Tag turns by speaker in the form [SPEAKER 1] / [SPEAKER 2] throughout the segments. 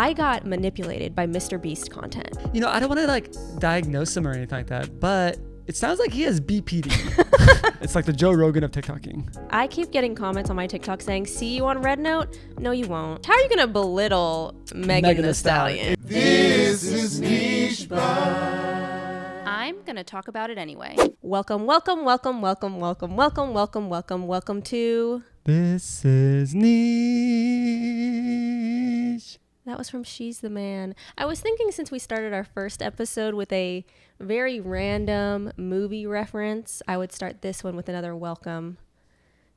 [SPEAKER 1] I got manipulated by Mr. Beast content.
[SPEAKER 2] You know, I don't want to like diagnose him or anything like that, but it sounds like he has BPD. It's like the Joe Rogan of TikToking.
[SPEAKER 1] I keep getting comments on my TikTok saying, see you on Red Note? No, you won't. How are you going to belittle Megan Thee Stallion?
[SPEAKER 3] This is Niche Bar.
[SPEAKER 1] I'm going to talk about it anyway. Welcome to...
[SPEAKER 2] This is Niche.
[SPEAKER 1] That was from She's the Man. I was thinking since we started our first episode with a very random movie reference, I would start this one with another welcome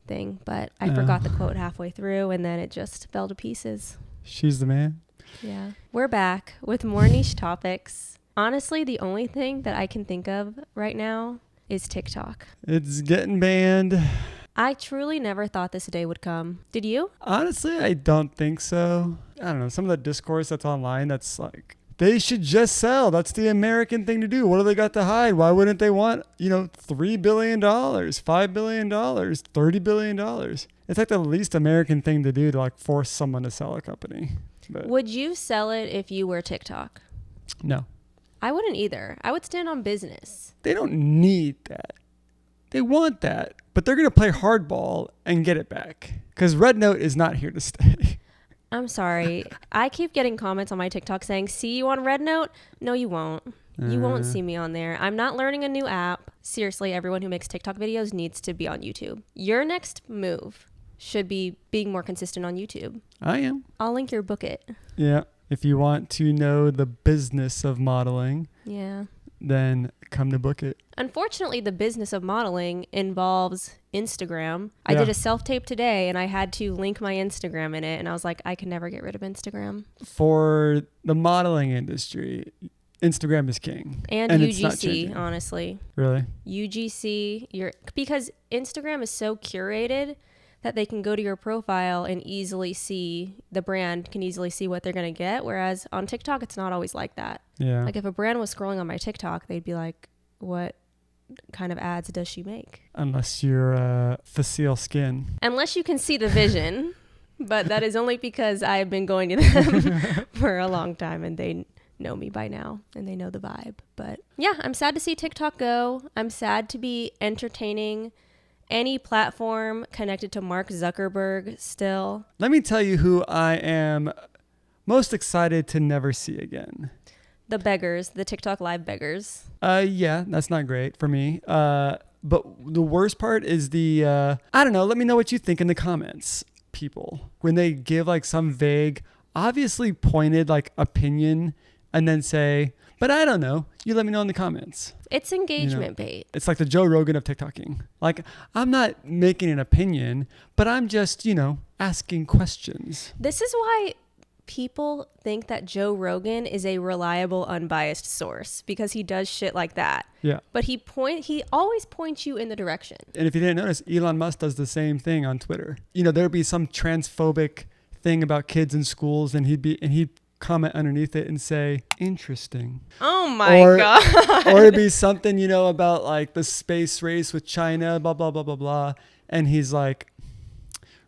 [SPEAKER 1] thing. But I forgot the quote halfway through and then it just fell to pieces.
[SPEAKER 2] She's the man.
[SPEAKER 1] Yeah. We're back with more niche topics. Honestly, the only thing that I can think of right now is TikTok.
[SPEAKER 2] It's getting banned.
[SPEAKER 1] I truly never thought this day would come. Did you?
[SPEAKER 2] Honestly, I don't think so. I don't know. Some of the discourse that's online, that's like, they should just sell. That's the American thing to do. What do they got to hide? Why wouldn't they want, $3 billion, $5 billion, $30 billion? It's like the least American thing to do to like force someone to sell a company. But
[SPEAKER 1] would you sell it if you were TikTok?
[SPEAKER 2] No.
[SPEAKER 1] I wouldn't either. I would stand on business.
[SPEAKER 2] They don't need that. They want that, but they're going to play hardball and get it back because Red Note is not here to stay.
[SPEAKER 1] I'm sorry. I keep getting comments on my TikTok saying, see you on Red Note? No, you won't. You won't see me on there. I'm not learning a new app. Seriously, everyone who makes TikTok videos needs to be on YouTube. Your next move should be being more consistent on YouTube.
[SPEAKER 2] I am.
[SPEAKER 1] I'll link your book it.
[SPEAKER 2] Yeah. If you want to know the business of modeling.
[SPEAKER 1] Yeah.
[SPEAKER 2] Then come to book it.
[SPEAKER 1] Unfortunately, the business of modeling involves Instagram. I did a self-tape today and I had to link my Instagram in it. And I was like, I can never get rid of Instagram.
[SPEAKER 2] For the modeling industry, Instagram is king.
[SPEAKER 1] And UGC, honestly.
[SPEAKER 2] Really?
[SPEAKER 1] UGC, because Instagram is so curated that they can go to your profile and easily see, the brand can easily see what they're going to get. Whereas on TikTok, it's not always like that.
[SPEAKER 2] Yeah.
[SPEAKER 1] Like if a brand was scrolling on my TikTok, they'd be like, what kind of ads does she make?
[SPEAKER 2] Unless you're facile skin.
[SPEAKER 1] Unless you can see the vision. But that is only because I've been going to them for a long time and they know me by now and they know the vibe. But yeah, I'm sad to see TikTok go. I'm sad to be entertaining any platform connected to Mark Zuckerberg still.
[SPEAKER 2] Let me tell you who I am most excited to never see again.
[SPEAKER 1] The beggars, the TikTok live beggars.
[SPEAKER 2] Yeah, that's not great for me. But the worst part is I don't know, let me know what you think in the comments, people. When they give like some vague, obviously pointed like opinion and then say, but I don't know. You let me know in the comments.
[SPEAKER 1] It's engagement bait.
[SPEAKER 2] It's like the Joe Rogan of TikToking. Like, I'm not making an opinion, but I'm just, asking questions.
[SPEAKER 1] This is why people think that Joe Rogan is a reliable, unbiased source because he does shit like that.
[SPEAKER 2] Yeah.
[SPEAKER 1] But he always points you in the direction.
[SPEAKER 2] And if you didn't notice, Elon Musk does the same thing on Twitter. There'd be some transphobic thing about kids in schools and he'd comment underneath it and say, interesting.
[SPEAKER 1] Oh my God.
[SPEAKER 2] Or it'd be something, about like the space race with China, blah, blah, blah, blah, blah. And he's like,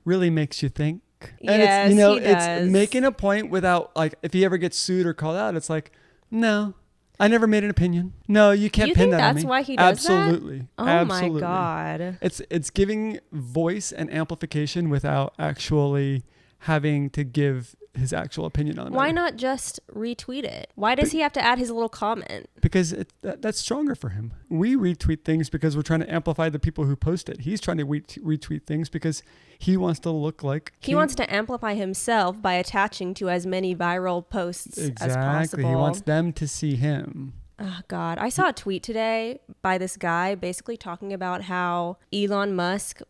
[SPEAKER 2] really makes you think. And
[SPEAKER 1] yes,
[SPEAKER 2] it's making a point without like, if he ever gets sued or called out, it's like, no, I never made an opinion. No, you can't pin that on me.
[SPEAKER 1] That's why he does
[SPEAKER 2] Absolutely.
[SPEAKER 1] that? Oh
[SPEAKER 2] Absolutely.
[SPEAKER 1] My God.
[SPEAKER 2] It's giving voice and amplification without actually having to give his actual opinion on it.
[SPEAKER 1] Why not just retweet it? Why does he have to add his little comment?
[SPEAKER 2] Because that's stronger for him. We retweet things because we're trying to amplify the people who post it. He's trying to retweet things because he wants to look like...
[SPEAKER 1] He wants to amplify himself by attaching to as many viral posts as possible.
[SPEAKER 2] Exactly. He wants them to see him.
[SPEAKER 1] Oh, God. I saw a tweet today by this guy basically talking about how Elon Musk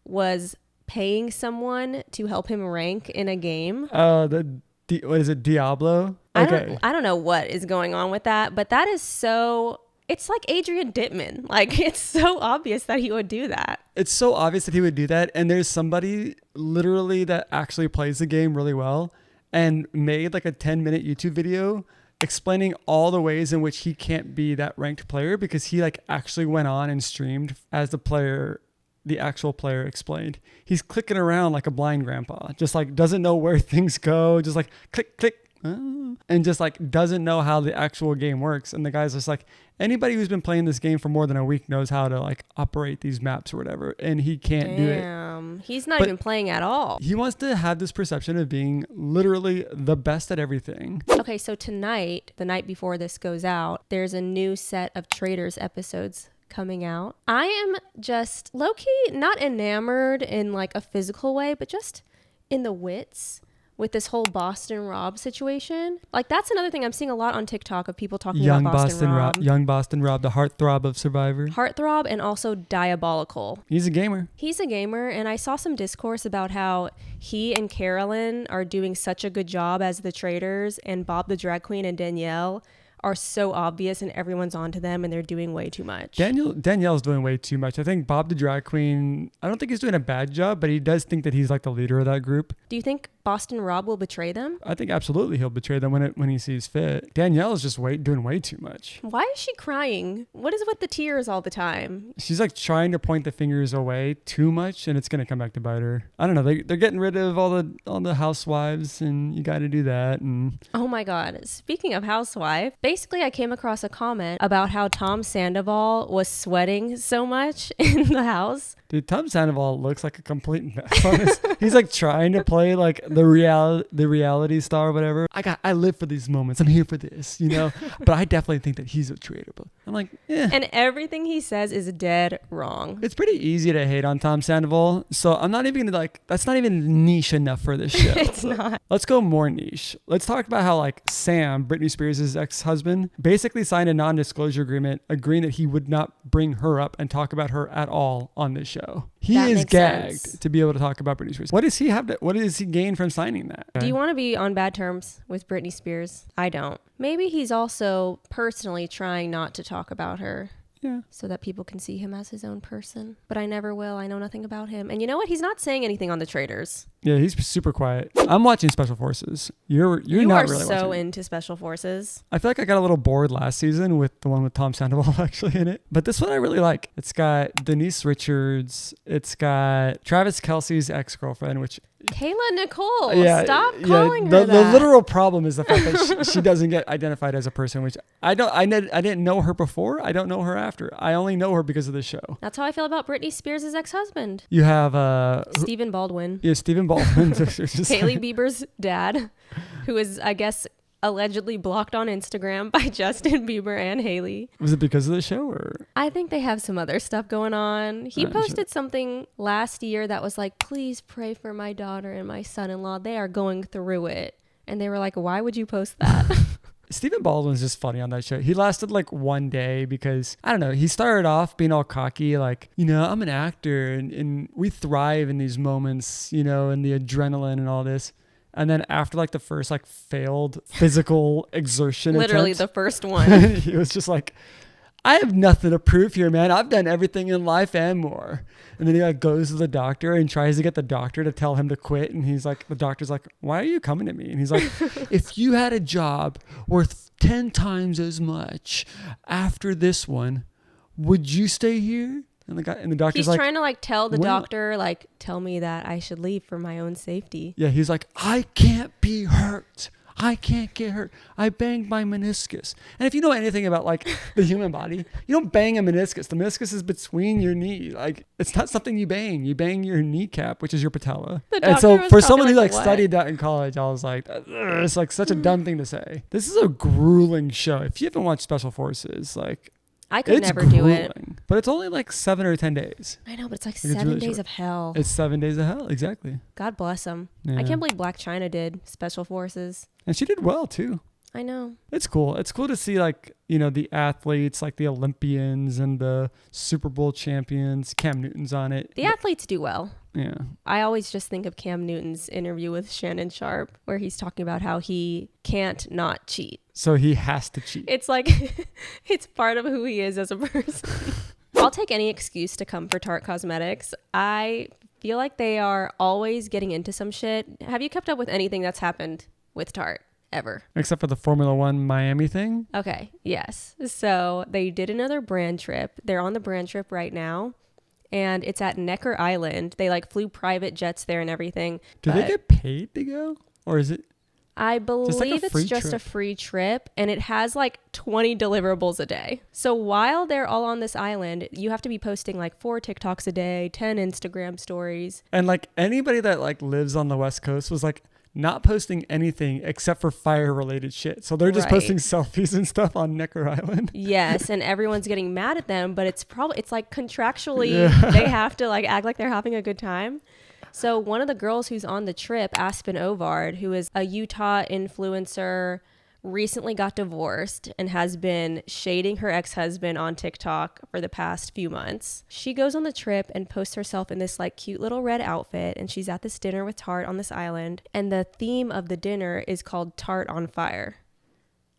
[SPEAKER 1] was paying someone to help him rank in a game.
[SPEAKER 2] Oh, what is it, Diablo? Okay.
[SPEAKER 1] I don't know what is going on with that, but that is so... It's like Adrian Dittman. Like, it's so obvious that he would do that.
[SPEAKER 2] It's so obvious that he would do that. And there's somebody literally that actually plays the game really well and made like a 10-minute YouTube video explaining all the ways in which he can't be that ranked player because he like actually went on and streamed as the actual player explained. He's clicking around like a blind grandpa, just like doesn't know where things go, just like click, click, and just like doesn't know how the actual game works. And the guy's just like, anybody who's been playing this game for more than a week knows how to like operate these maps or whatever, and he can't do it.
[SPEAKER 1] He's not
[SPEAKER 2] But
[SPEAKER 1] even playing at all.
[SPEAKER 2] He wants to have this perception of being literally the best at everything.
[SPEAKER 1] Okay, so tonight, the night before this goes out, there's a new set of Traders episodes coming out. I am just low-key not enamored in like a physical way, but just in the wits with this whole Boston Rob situation. Like, that's another thing I'm seeing a lot on TikTok of people talking about Boston Rob.
[SPEAKER 2] Young Boston Rob, the heartthrob of Survivor.
[SPEAKER 1] Heartthrob and also diabolical.
[SPEAKER 2] He's a gamer.
[SPEAKER 1] He's a gamer, and I saw some discourse about how he and Carolyn are doing such a good job as the traders, and Bob the drag queen and Danielle are so obvious and everyone's onto them and they're doing way too much.
[SPEAKER 2] Danielle's doing way too much. I think Bob the drag queen, I don't think he's doing a bad job, but he does think that he's like the leader of that group.
[SPEAKER 1] Do you think Boston Rob will betray them?
[SPEAKER 2] I think absolutely he'll betray them when he sees fit. Danielle is just doing way too much.
[SPEAKER 1] Why is she crying? What is with the tears all the time?
[SPEAKER 2] She's like trying to point the fingers away too much, and it's gonna come back to bite her. I don't know. They're getting rid of all the housewives, and you got to do that. And
[SPEAKER 1] oh my God! Speaking of housewife, basically I came across a comment about how Tom Sandoval was sweating so much in the house.
[SPEAKER 2] Dude, Tom Sandoval looks like a complete mess. He's like trying to play like the reality star or whatever. I live for these moments. I'm here for this, you know. But I definitely think that he's a traitor. But I'm like, yeah.
[SPEAKER 1] And everything he says is dead wrong.
[SPEAKER 2] It's pretty easy to hate on Tom Sandoval. So I'm not even gonna that's not even niche enough for this show.
[SPEAKER 1] It's not.
[SPEAKER 2] Let's go more niche. Let's talk about how like Sam, Britney Spears' ex-husband, basically signed a non-disclosure agreement agreeing that he would not bring her up and talk about her at all on this show. He
[SPEAKER 1] that
[SPEAKER 2] is gagged
[SPEAKER 1] sense.
[SPEAKER 2] to be able to talk about Britney Spears. What does he gain from signing that?
[SPEAKER 1] Do you want to be on bad terms with Britney Spears? I don't. Maybe he's also personally trying not to talk about her.
[SPEAKER 2] Yeah.
[SPEAKER 1] So that people can see him as his own person. But I never will. I know nothing about him. And you know what? He's not saying anything on the Traders.
[SPEAKER 2] Yeah, he's super quiet. I'm watching Special Forces. You're
[SPEAKER 1] you
[SPEAKER 2] not
[SPEAKER 1] are
[SPEAKER 2] really
[SPEAKER 1] so
[SPEAKER 2] watching.
[SPEAKER 1] into Special Forces.
[SPEAKER 2] I feel like I got a little bored last season with the one with Tom Sandoval actually in it. But this one I really like. It's got Denise Richards. It's got Travis Kelce's ex-girlfriend, which...
[SPEAKER 1] Kayla Nicole. Stop calling her
[SPEAKER 2] the
[SPEAKER 1] that.
[SPEAKER 2] The literal problem is the fact that she doesn't get identified as a person, which I didn't know her before. I don't know her after. I only know her because of the show.
[SPEAKER 1] That's how I feel about Britney Spears' ex-husband.
[SPEAKER 2] You have
[SPEAKER 1] Stephen Baldwin.
[SPEAKER 2] Yeah, Stephen Baldwin.
[SPEAKER 1] Hailey Bieber's dad, who is, I guess, allegedly blocked on Instagram by Justin Bieber and Hailey.
[SPEAKER 2] Was it because of the show or?
[SPEAKER 1] I think they have some other stuff going on. He posted something last year that was like, please pray for my daughter and my son-in-law. They are going through it. And they were like, why would you post that?
[SPEAKER 2] Stephen Baldwin's just funny on that show. He lasted like one day because, I don't know, he started off being all cocky, like, you know, I'm an actor and we thrive in these moments, you know, and the adrenaline and all this. And then after like the first like failed physical exertion
[SPEAKER 1] literally
[SPEAKER 2] attempt,
[SPEAKER 1] the first one,
[SPEAKER 2] he was just like, I have nothing to prove here, man. I've done everything in life and more. And then he like goes to the doctor and tries to get the doctor to tell him to quit. And he's like, the doctor's like, why are you coming to me? And he's like, if you had a job worth 10 times as much after this one, would you stay here? And the doctor's
[SPEAKER 1] he's
[SPEAKER 2] like,
[SPEAKER 1] trying to like tell the doctor, like, tell me that I should leave for my own safety.
[SPEAKER 2] Yeah, he's like, I can't be hurt. I can't get hurt. I banged my meniscus. And if you know anything about like the human body, you don't bang a meniscus. The meniscus is between your knee. Like, it's not something you bang. You bang your kneecap, which is your patella. And so for someone who like studied that in college, I was like, it's like such a dumb thing to say. This is a grueling show. If you haven't watched Special Forces, like,
[SPEAKER 1] I could never do it.
[SPEAKER 2] But it's only like 7 or 10 days.
[SPEAKER 1] I know, but it's like 7 days of hell.
[SPEAKER 2] It's 7 days of hell, exactly.
[SPEAKER 1] God bless them.
[SPEAKER 2] Yeah.
[SPEAKER 1] I can't believe Black China did Special Forces.
[SPEAKER 2] And she did well too.
[SPEAKER 1] I know.
[SPEAKER 2] It's cool. It's cool to see like, you know, the athletes, like the Olympians and the Super Bowl champions. Cam Newton's on it.
[SPEAKER 1] The athletes do well.
[SPEAKER 2] Yeah.
[SPEAKER 1] I always just think of Cam Newton's interview with Shannon Sharp, where he's talking about how he can't not cheat.
[SPEAKER 2] So he has to cheat.
[SPEAKER 1] It's like, it's part of who he is as a person. I'll take any excuse to come for Tarte Cosmetics. I feel like they are always getting into some shit. Have you kept up with anything that's happened with Tarte ever?
[SPEAKER 2] Except for the Formula One Miami thing?
[SPEAKER 1] Okay, yes. So they did another brand trip. They're on the brand trip right now. And it's at Necker Island. They like flew private jets there and everything.
[SPEAKER 2] Do they get paid to go? Or is it...
[SPEAKER 1] I believe
[SPEAKER 2] a free
[SPEAKER 1] it's just a
[SPEAKER 2] trip.
[SPEAKER 1] free trip, and it has like 20 deliverables a day. So while they're all on this island, you have to be posting like 4 TikToks a day, 10 Instagram stories.
[SPEAKER 2] And like anybody that like lives on the West Coast was like not posting anything except for fire related shit. So they're just
[SPEAKER 1] Right.
[SPEAKER 2] posting selfies and stuff on Necker Island.
[SPEAKER 1] Yes, and everyone's getting mad at them, but it's like contractually
[SPEAKER 2] Yeah.
[SPEAKER 1] they have to like act like they're having a good time. So one of the girls who's on the trip, Aspen Ovard, who is a Utah influencer, recently got divorced and has been shading her ex-husband on TikTok for the past few months. She goes on the trip and posts herself in this like cute little red outfit, and she's at this dinner with Tarte on this island, and the theme of the dinner is called Tarte on Fire.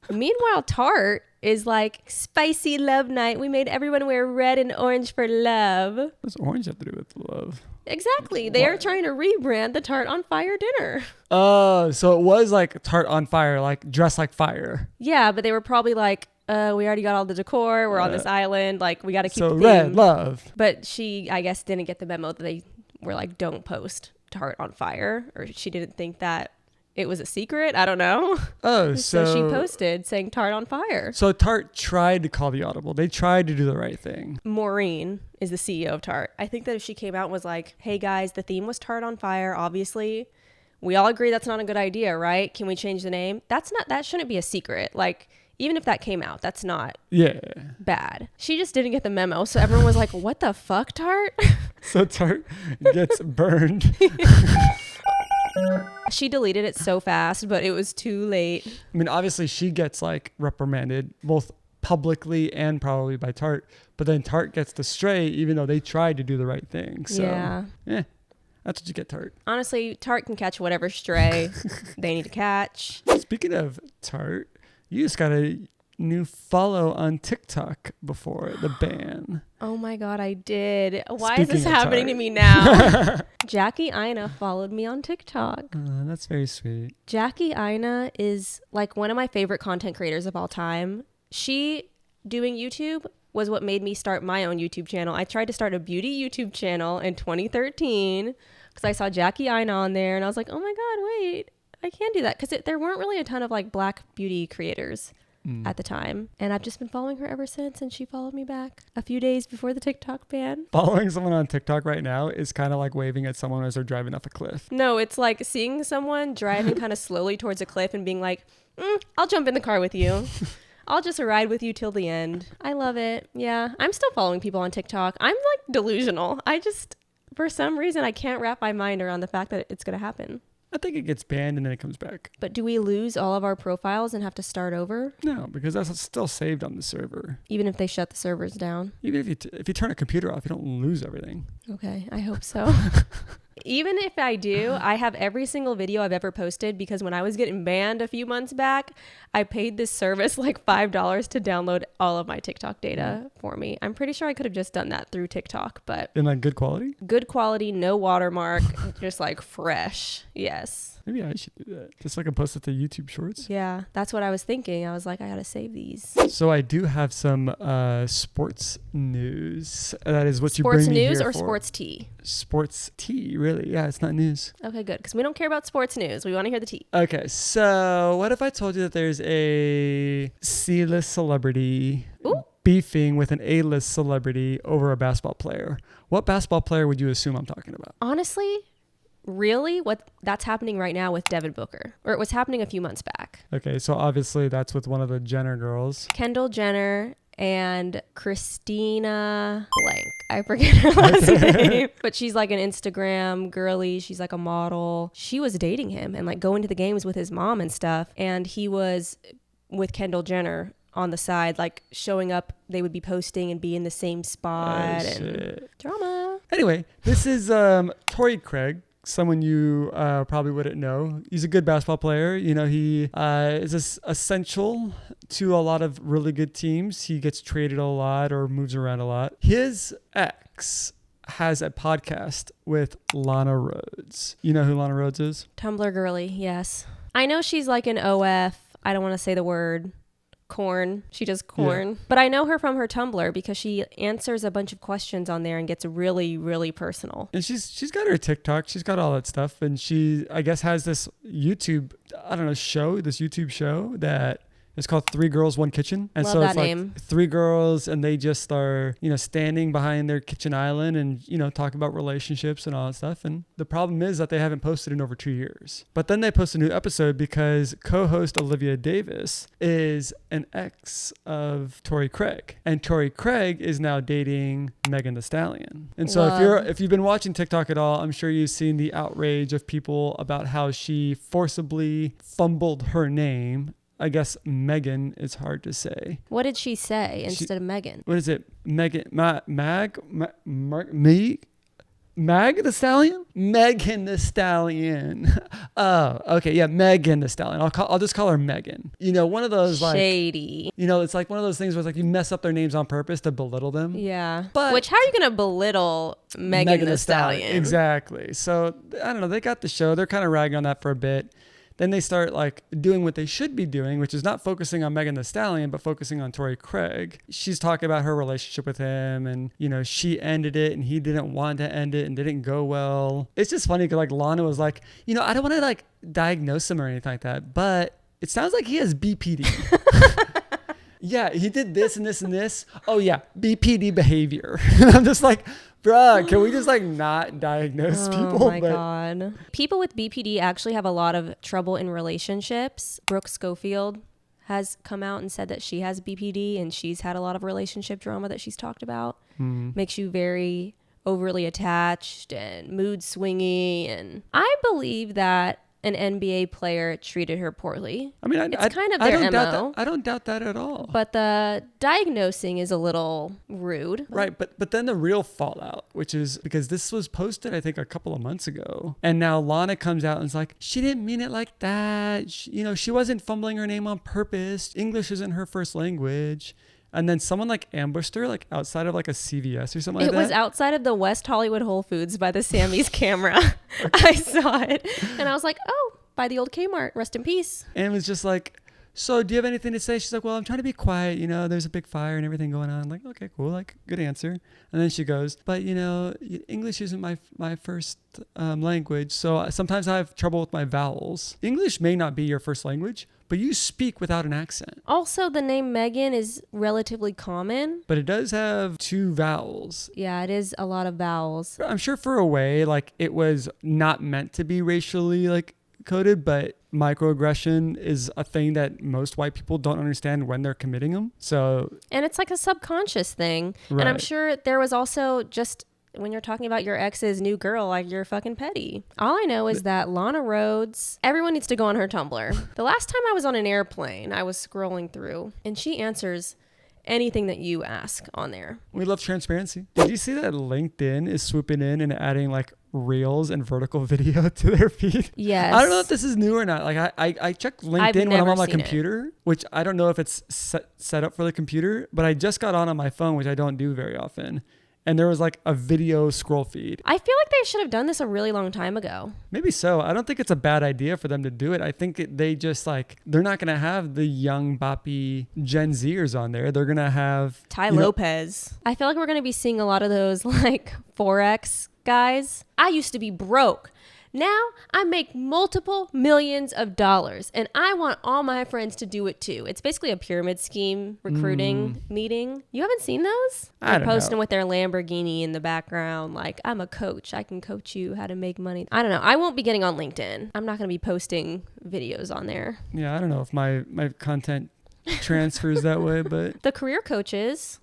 [SPEAKER 1] Meanwhile, Tarte is like, spicy love night. We made everyone wear red and orange for love.
[SPEAKER 2] What does orange have to do with love?
[SPEAKER 1] Exactly. They are trying to rebrand the Tarte on Fire dinner.
[SPEAKER 2] Oh, so it was like Tarte on Fire, like dress like fire.
[SPEAKER 1] Yeah, but they were probably like, we already got all the decor. We're on this island. Like, we got to keep
[SPEAKER 2] So
[SPEAKER 1] the theme.
[SPEAKER 2] red, love.
[SPEAKER 1] But she, I guess, didn't get the memo that they were like, don't post Tarte on Fire. Or she didn't think that it was a secret. I don't know.
[SPEAKER 2] Oh,
[SPEAKER 1] So she posted saying Tarte on Fire.
[SPEAKER 2] So Tarte tried to call the audible. They tried to do the right thing.
[SPEAKER 1] Maureen is the CEO of Tarte. I think that if she came out and was like, hey guys, the theme was Tarte on Fire, obviously. We all agree that's not a good idea, right? Can we change the name? That shouldn't be a secret. Like, even if that came out, that's not
[SPEAKER 2] Yeah.
[SPEAKER 1] bad. She just didn't get the memo. So everyone was like, what the fuck, Tarte?
[SPEAKER 2] So Tarte gets burned.
[SPEAKER 1] She deleted it so fast, but it was too late.
[SPEAKER 2] I mean, obviously she gets like reprimanded both publicly and probably by Tarte, but then Tarte gets the stray even though they tried to do the right thing. So
[SPEAKER 1] Yeah.
[SPEAKER 2] That's what you get, Tarte.
[SPEAKER 1] Honestly, Tarte can catch whatever stray they need to catch.
[SPEAKER 2] Speaking of Tarte, you just got a new follow on TikTok before the ban.
[SPEAKER 1] Oh my God, I did. Why
[SPEAKER 2] Speaking
[SPEAKER 1] is this
[SPEAKER 2] of
[SPEAKER 1] happening
[SPEAKER 2] Tarte.
[SPEAKER 1] to me now? Jackie Aina followed me on TikTok.
[SPEAKER 2] That's very sweet.
[SPEAKER 1] Jackie Aina is like one of my favorite content creators of all time. She doing YouTube was what made me start my own YouTube channel. I tried to start a beauty YouTube channel in 2013 because I saw Jackie Aina on there and I was like, oh my God, wait, I can do that. Because there weren't really a ton of like black beauty creators at the time. And I've just been following her ever since, and she followed me back a few days before the TikTok ban.
[SPEAKER 2] Following someone on TikTok right now is kind of like waving at someone as they're driving off a cliff.
[SPEAKER 1] No, it's like seeing someone driving kind of slowly towards a cliff and being like, I'll jump in the car with you. I'll just ride with you till the end. I love it. Yeah, I'm still following people on TikTok. I'm like delusional. I just, for some reason, I can't wrap my mind around the fact that it's going to happen.
[SPEAKER 2] I think it gets banned and then it comes back.
[SPEAKER 1] But do we lose all of our profiles and have to start over?
[SPEAKER 2] No, because that's still saved on the server.
[SPEAKER 1] Even if they shut the servers down?
[SPEAKER 2] Even if you turn a computer off, you don't lose everything.
[SPEAKER 1] Okay, I hope so. Even if I do, I have every single video I've ever posted because when I was getting banned a few months back, I paid this service like $5 to download all of my TikTok data for me. I'm pretty sure I could have just done that through TikTok, but
[SPEAKER 2] In like good quality?
[SPEAKER 1] good quality, no watermark, just like fresh. Yes.
[SPEAKER 2] Maybe I should do that. Just so I can post it to YouTube Shorts.
[SPEAKER 1] Yeah, that's what I was thinking. I was like, I gotta save these.
[SPEAKER 2] So I do have some sports news. That is what you
[SPEAKER 1] Sports
[SPEAKER 2] bring me
[SPEAKER 1] news
[SPEAKER 2] here
[SPEAKER 1] or
[SPEAKER 2] for.
[SPEAKER 1] sports tea?
[SPEAKER 2] Sports tea, really? Yeah, it's not news.
[SPEAKER 1] Okay, good. Because we don't care about sports news. We want to hear the tea.
[SPEAKER 2] Okay, so what if I told you that there's a C-list celebrity beefing with an A-list celebrity over a basketball player? What basketball player would you assume I'm talking about?
[SPEAKER 1] Honestly, really, that's happening right now with Devin Booker, or it was happening a few months back.
[SPEAKER 2] Okay, so obviously that's with one of the Jenner girls.
[SPEAKER 1] Kendall Jenner and Christina blank. I forget her last name. But she's like an Instagram girly. She's like a model. She was dating him and like going to the games with his mom and stuff. And he was with Kendall Jenner on the side, like showing up. They would be posting and be in the same spot and
[SPEAKER 2] Shit.
[SPEAKER 1] drama.
[SPEAKER 2] Anyway, this is Torrey Craig. Someone you probably wouldn't know. He's a good basketball player. You know, he is essential to a lot of really good teams. He gets traded a lot or moves around a lot. His ex has a podcast with Lana Rhoades. You know who Lana Rhoades is?
[SPEAKER 1] Tumblr girly, yes. I know she's like an OF. I don't want to say the word. corn. She does corn. Yeah. But I know her from her Tumblr because she answers a bunch of questions on there and gets really, really personal.
[SPEAKER 2] And she's got her TikTok. She's got all that stuff. And she, I guess, has this YouTube show that it's called 3 Girls, 1 Kitchen. And
[SPEAKER 1] Love
[SPEAKER 2] so
[SPEAKER 1] that
[SPEAKER 2] it's
[SPEAKER 1] name.
[SPEAKER 2] like 3 girls and they just are, standing behind their kitchen island and, talking about relationships and all that stuff. And the problem is that they haven't posted in over 2 years. But then they post a new episode because co-host Olivia Davis is an ex of Tori Craig. And Tori Craig is now dating Megan Thee Stallion. And so if you've been watching TikTok at all, I'm sure you've seen the outrage of people about how she forcibly fumbled her name. I guess Megan is hard to say.
[SPEAKER 1] What did she say instead of Megan?
[SPEAKER 2] What is it? Megan, Mag the Stallion? Megan the Stallion. Oh, okay. Yeah, Megan the Stallion. I'll just call her Megan. One of those like
[SPEAKER 1] shady.
[SPEAKER 2] It's like one of those things where it's like you mess up their names on purpose to belittle them.
[SPEAKER 1] Yeah.
[SPEAKER 2] But
[SPEAKER 1] which, how are you going to belittle Megan the Stallion?
[SPEAKER 2] Exactly. So I don't know. They got the show. They're kind of ragging on that for a bit. Then they start like doing what they should be doing, which is not focusing on Megan Thee Stallion, but focusing on Tori Craig. She's talking about her relationship with him and, she ended it and he didn't want to end it and didn't go well. It's just funny because like Lana was like, I don't want to like diagnose him or anything like that, but it sounds like he has BPD. Yeah, he did this and this and this. Oh yeah, BPD behavior. I'm just like, bruh, can we just like not diagnose people?
[SPEAKER 1] Oh my God. People with BPD actually have a lot of trouble in relationships. Brooke Schofield has come out and said that she has BPD and she's had a lot of relationship drama that she's talked about. Makes you very overly attached and mood swingy. And I believe that an NBA player treated her poorly.
[SPEAKER 2] I mean,
[SPEAKER 1] it's kind of their MO.
[SPEAKER 2] I don't doubt that at all.
[SPEAKER 1] But the diagnosing is a little rude.
[SPEAKER 2] Right, but then the real fallout, which is because this was posted, I think, a couple of months ago. And now Lana comes out and is like, she didn't mean it like that. She wasn't fumbling her name on purpose. English isn't her first language. And then someone like ambushed her like outside of like a CVS or something like that.
[SPEAKER 1] It was outside of the West Hollywood Whole Foods by the Sammy's camera. I saw it. And I was like, oh, by the old Kmart. Rest in peace.
[SPEAKER 2] And it was just like, so do you have anything to say? She's like, well, I'm trying to be quiet. There's a big fire and everything going on. I'm like, okay, cool. Like, good answer. And then she goes, but English isn't my first language. So sometimes I have trouble with my vowels. English may not be your first language, but you speak without an accent.
[SPEAKER 1] Also, the name Megan is relatively common.
[SPEAKER 2] But it does have 2 vowels.
[SPEAKER 1] Yeah, it is a lot of vowels.
[SPEAKER 2] I'm sure for a way, like, it was not meant to be racially, like, coded, but microaggression is a thing that most white people don't understand when they're committing them.
[SPEAKER 1] And it's like a subconscious thing.
[SPEAKER 2] Right.
[SPEAKER 1] And I'm sure there was also just... when you're talking about your ex's new girl, like, you're fucking petty. All I know is that Lana Rhoades, everyone needs to go on her Tumblr. The last time I was on an airplane, I was scrolling through and she answers anything that you ask on there.
[SPEAKER 2] We love transparency. Did you see that LinkedIn is swooping in and adding like reels and vertical video to their feed?
[SPEAKER 1] Yes.
[SPEAKER 2] I don't know if this is new or not. Like I check LinkedIn when I'm on my computer, which I don't know if it's set up for the computer, but I just got on my phone, which I don't do very often. And there was like a video scroll feed.
[SPEAKER 1] I feel like they should have done this a really long time ago.
[SPEAKER 2] Maybe so. I don't think it's a bad idea for them to do it. I think they just like, they're not going to have the young boppy Gen Zers on there. They're going to have
[SPEAKER 1] Ty Lopez. I feel like we're going to be seeing a lot of those like Forex guys. I used to be broke. Now I make multiple millions of dollars and I want all my friends to do it too. It's basically a pyramid scheme recruiting meeting. You haven't seen those?
[SPEAKER 2] They're
[SPEAKER 1] posting with their Lamborghini in the background. Like, I'm a coach. I can coach you how to make money. I don't know. I won't be getting on LinkedIn. I'm not going to be posting videos on there.
[SPEAKER 2] Yeah, I don't know if my content transfers that way, but
[SPEAKER 1] the career coaches,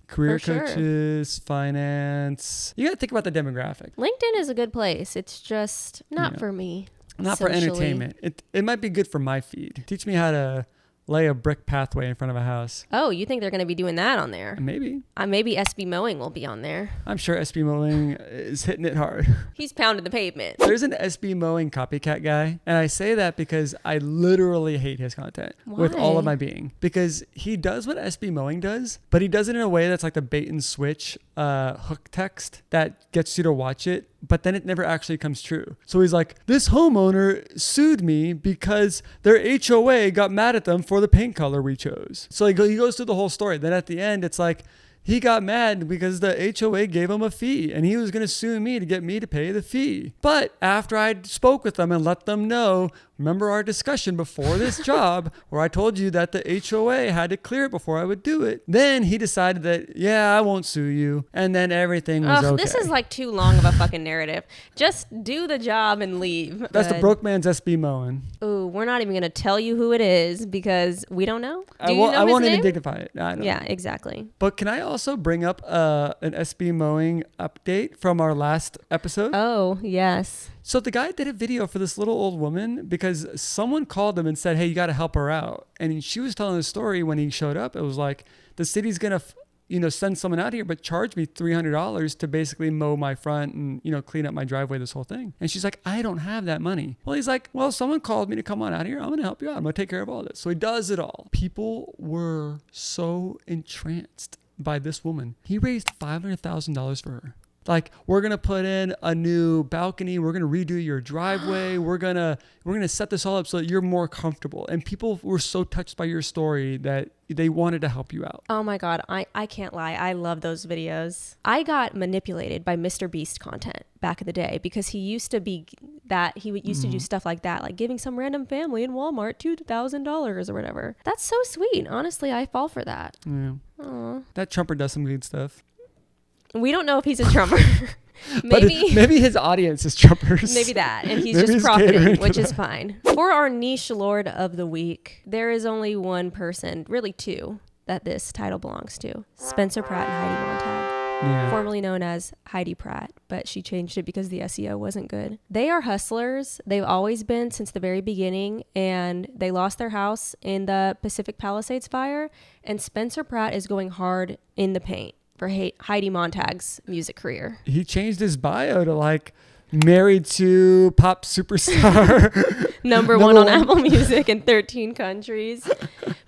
[SPEAKER 2] finance, you got to think about the demographic.
[SPEAKER 1] LinkedIn is a good place. It's just not for me.
[SPEAKER 2] Not socially. For entertainment. It might be good for my feed. Teach me how to lay a brick pathway in front of a house.
[SPEAKER 1] Oh, you think they're going to be doing that on there?
[SPEAKER 2] Maybe.
[SPEAKER 1] Maybe SB Mowing will be on there.
[SPEAKER 2] I'm sure SB Mowing is hitting it hard.
[SPEAKER 1] He's pounding the pavement.
[SPEAKER 2] There's an SB Mowing copycat guy. And I say that because I literally hate his content.
[SPEAKER 1] Why?
[SPEAKER 2] With all of my being. Because he does what SB Mowing does, but he does it in a way that's like the bait and switch hook text that gets you to watch it, but then it never actually comes true. So he's like, this homeowner sued me because their HOA got mad at them for the paint color we chose. So he goes through the whole story. Then at the end, it's like, he got mad because the HOA gave him a fee and he was going to sue me to get me to pay the fee. But after I spoke with them and let them know, remember our discussion before this job where I told you that the HOA had to clear it before I would do it. Then he decided that, yeah, I won't sue you. And then everything was okay.
[SPEAKER 1] This is like too long of a fucking narrative. Just do the job and leave.
[SPEAKER 2] That's the broke man's SB Mowing.
[SPEAKER 1] Ooh, we're not even going to tell you who it is because we don't know. Do you know
[SPEAKER 2] I
[SPEAKER 1] his
[SPEAKER 2] won't
[SPEAKER 1] name?
[SPEAKER 2] even dignify it. I don't
[SPEAKER 1] Yeah,
[SPEAKER 2] know.
[SPEAKER 1] exactly.
[SPEAKER 2] But can I also bring up an SB Mowing update from our last episode?
[SPEAKER 1] Oh, yes.
[SPEAKER 2] So the guy did a video for this little old woman because someone called him and said, hey, you got to help her out. And she was telling the story when he showed up. It was like, the city's going to, send someone out here, but charge me $300 to basically mow my front and, clean up my driveway, this whole thing. And she's like, I don't have that money. Well, he's like, well, someone called me to come on out here. I'm going to help you out. I'm going to take care of all this. So he does it all. People were so entranced by this woman. He raised $500,000 for her. Like, we're going to put in a new balcony. We're going to redo your driveway. We're going to set this all up so that you're more comfortable. And people were so touched by your story that they wanted to help you out.
[SPEAKER 1] Oh my God. I can't lie. I love those videos. I got manipulated by Mr. Beast content back in the day because he used to be that he used to do stuff like that, like giving some random family in Walmart $2,000 or whatever. That's so sweet. Honestly, I fall for that.
[SPEAKER 2] Yeah.
[SPEAKER 1] Aww.
[SPEAKER 2] That Trumper does some good stuff.
[SPEAKER 1] We don't know if he's a Trumper.
[SPEAKER 2] Maybe his audience is Trumpers.
[SPEAKER 1] Maybe that. And he's
[SPEAKER 2] Maybe
[SPEAKER 1] just
[SPEAKER 2] he's
[SPEAKER 1] profiting,
[SPEAKER 2] catering to
[SPEAKER 1] which is
[SPEAKER 2] that.
[SPEAKER 1] fine. For our niche Lord of the Week, there is only one person, really two, that this title belongs to. Spencer Pratt and Heidi Montag.
[SPEAKER 2] Yeah.
[SPEAKER 1] Formerly known as Heidi Pratt, but she changed it because the SEO wasn't good. They are hustlers. They've always been since the very beginning, and they lost their house in the Pacific Palisades fire, and Spencer Pratt is going hard in the paint for Heidi Montag's music career.
[SPEAKER 2] He changed his bio to like married to pop superstar.
[SPEAKER 1] Number one on Apple Music in 13 countries.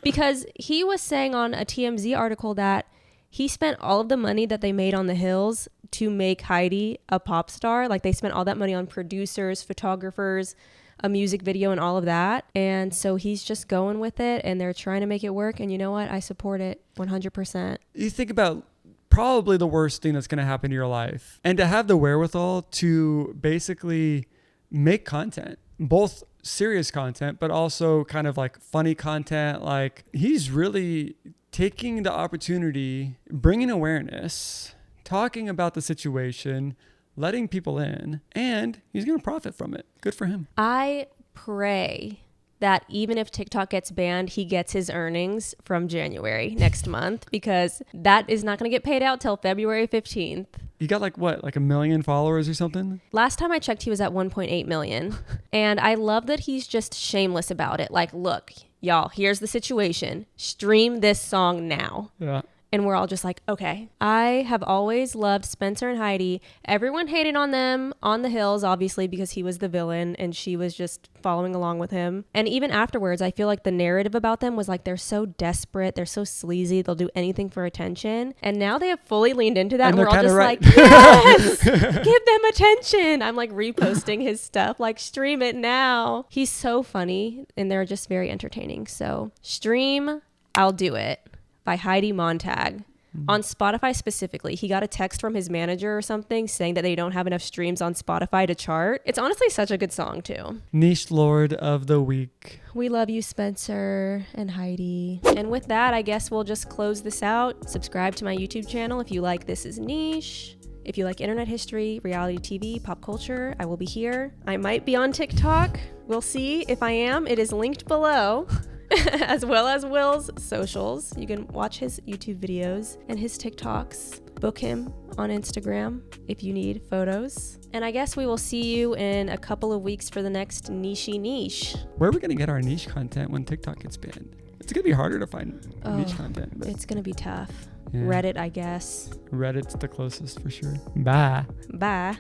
[SPEAKER 1] Because he was saying on a TMZ article that he spent all of the money that they made on The Hills to make Heidi a pop star. Like, they spent all that money on producers, photographers, a music video, and all of that. And so he's just going with it, and they're trying to make it work. And you know what? I support it 100%.
[SPEAKER 2] You think about probably the worst thing that's going to happen to your life, and to have the wherewithal to basically make content, both serious content, but also kind of like funny content. Like, he's really taking the opportunity, bringing awareness, talking about the situation, letting people in, and he's going to profit from it. Good for him.
[SPEAKER 1] I pray that even if TikTok gets banned, he gets his earnings from January next month, because that is not going to get paid out till February 15th.
[SPEAKER 2] He got like 1 million followers or something?
[SPEAKER 1] Last time I checked, he was at 1.8 million. And I love that he's just shameless about it. Like, look, y'all, here's the situation. Stream this song now.
[SPEAKER 2] Yeah.
[SPEAKER 1] And we're all just like, okay. I have always loved Spencer and Heidi. Everyone hated on them on The Hills, obviously, because he was the villain and she was just following along with him. And even afterwards, I feel like the narrative about them was like, they're so desperate. They're so sleazy. They'll do anything for attention. And now they have fully leaned into that. And we're all just
[SPEAKER 2] right.
[SPEAKER 1] like, yes, give them attention. I'm like reposting his stuff, like, stream it now. He's so funny and they're just very entertaining. So stream I'll Do It by Heidi Montag. On Spotify specifically, he got a text from his manager or something saying that they don't have enough streams on Spotify to chart. It's honestly such a good song too.
[SPEAKER 2] Niche Lord of the Week.
[SPEAKER 1] We love you, Spencer and Heidi. And with that, I guess we'll just close this out. Subscribe to my YouTube channel if you like This Is Niche. If you like internet history, reality TV, pop culture, I will be here. I might be on TikTok. We'll see. If I am, it is linked below. As well as Will's socials. You can watch his YouTube videos and his TikToks. Book him on Instagram if you need photos. And I guess we will see you in a couple of weeks for the next niche.
[SPEAKER 2] Where are we going to get our niche content when TikTok gets banned? It's going to be harder to find niche content. But
[SPEAKER 1] It's going to be tough.
[SPEAKER 2] Yeah.
[SPEAKER 1] Reddit, I guess.
[SPEAKER 2] Reddit's the closest for sure. Bye.
[SPEAKER 1] Bye.